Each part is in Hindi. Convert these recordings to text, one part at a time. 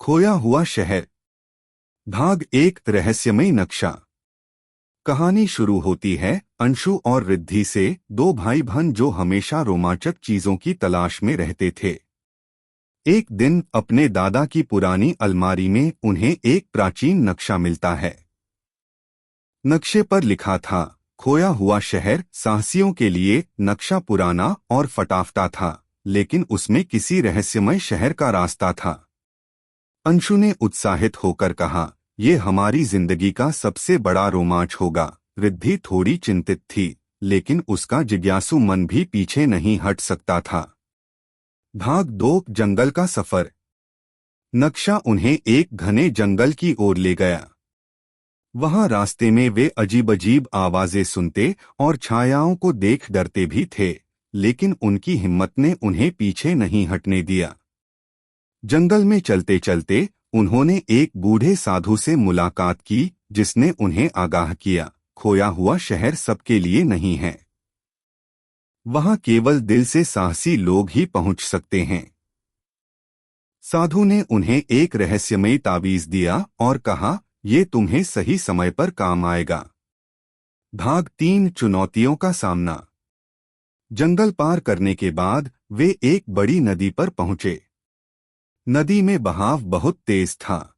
खोया हुआ शहर। भाग एक। रहस्यमय नक्शा। कहानी शुरू होती है अंशु और रिद्धि से, दो भाई बहन जो हमेशा रोमांचक चीजों की तलाश में रहते थे। एक दिन अपने दादा की पुरानी अलमारी में उन्हें एक प्राचीन नक्शा मिलता है। नक्शे पर लिखा था, खोया हुआ शहर। साहसियों के लिए नक्शा पुराना और फटाफटा था, लेकिन उसमें किसी रहस्यमय शहर का रास्ता था। अंशु ने उत्साहित होकर कहा, ये हमारी जिंदगी का सबसे बड़ा रोमांच होगा। रिद्धि थोड़ी चिंतित थी, लेकिन उसका जिज्ञासु मन भी पीछे नहीं हट सकता था। भाग दो। जंगल का सफर। नक्शा उन्हें एक घने जंगल की ओर ले गया। वहां रास्ते में वे अजीब-अजीब आवाजें सुनते और छायाओं को देख डरते भी थे, लेकिन उनकी हिम्मत ने उन्हें पीछे नहीं हटने दिया। जंगल में चलते चलते उन्होंने एक बूढ़े साधु से मुलाकात की, जिसने उन्हें आगाह किया, खोया हुआ शहर सबके लिए नहीं है। वहां केवल दिल से साहसी लोग ही पहुंच सकते हैं। साधु ने उन्हें एक रहस्यमयी ताबीज दिया और कहा, ये तुम्हें सही समय पर काम आएगा। भाग तीन। चुनौतियों का सामना। जंगल पार करने के बाद वे एक बड़ी नदी पर पहुंचे। नदी में बहाव बहुत तेज था।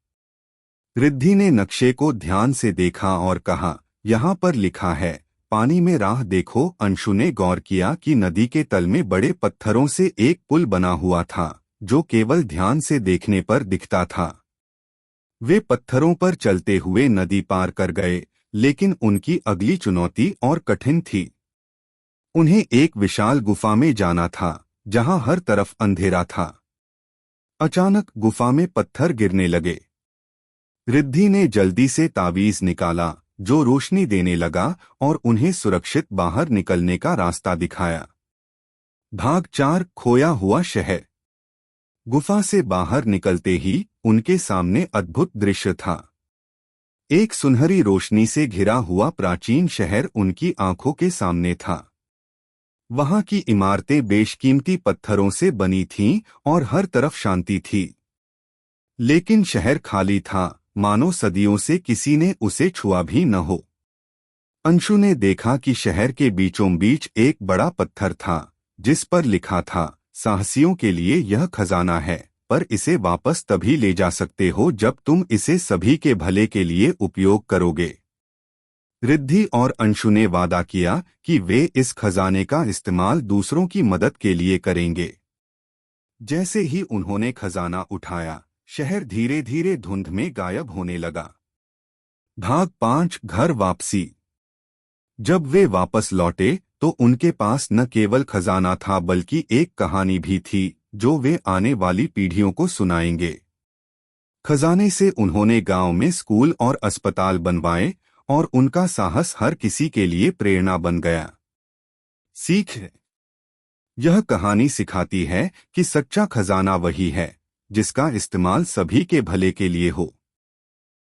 रिद्धि ने नक्शे को ध्यान से देखा और कहा, यहाँ पर लिखा है, पानी में राह देखो। अंशु ने गौर किया कि नदी के तल में बड़े पत्थरों से एक पुल बना हुआ था, जो केवल ध्यान से देखने पर दिखता था। वे पत्थरों पर चलते हुए नदी पार कर गए, लेकिन उनकी अगली चुनौती और कठिन थी। उन्हें एक विशाल गुफा में जाना था, जहां हर तरफ अंधेरा था। अचानक गुफा में पत्थर गिरने लगे। रिद्धि ने जल्दी से ताबीज निकाला, जो रोशनी देने लगा और उन्हें सुरक्षित बाहर निकलने का रास्ता दिखाया। भाग चार। खोया हुआ शहर। गुफा से बाहर निकलते ही उनके सामने अद्भुत दृश्य था। एक सुनहरी रोशनी से घिरा हुआ प्राचीन शहर उनकी आंखों के सामने था। वहां की इमारतें बेशकीमती पत्थरों से बनी थीं और हर तरफ शांति थी। लेकिन शहर खाली था, मानो सदियों से किसी ने उसे छुआ भी न हो। अंशु ने देखा कि शहर के बीचों बीच एक बड़ा पत्थर था, जिस पर लिखा था, साहसियों के लिए यह खजाना है, पर इसे वापस तभी ले जा सकते हो जब तुम इसे सभी के भले के लिए उपयोग करोगे। रिद्धि और अंशु ने वादा किया कि वे इस खजाने का इस्तेमाल दूसरों की मदद के लिए करेंगे। जैसे ही उन्होंने खजाना उठाया, शहर धीरे धीरे धुंध में गायब होने लगा। भाग पांच। घर वापसी। जब वे वापस लौटे तो उनके पास न केवल खजाना था बल्कि एक कहानी भी थी, जो वे आने वाली पीढ़ियों को सुनाएंगे। खजाने से उन्होंने गांव में स्कूल और अस्पताल बनवाए और उनका साहस हर किसी के लिए प्रेरणा बन गया। सीख। यह कहानी सिखाती है कि सच्चा खजाना वही है, जिसका इस्तेमाल सभी के भले के लिए हो।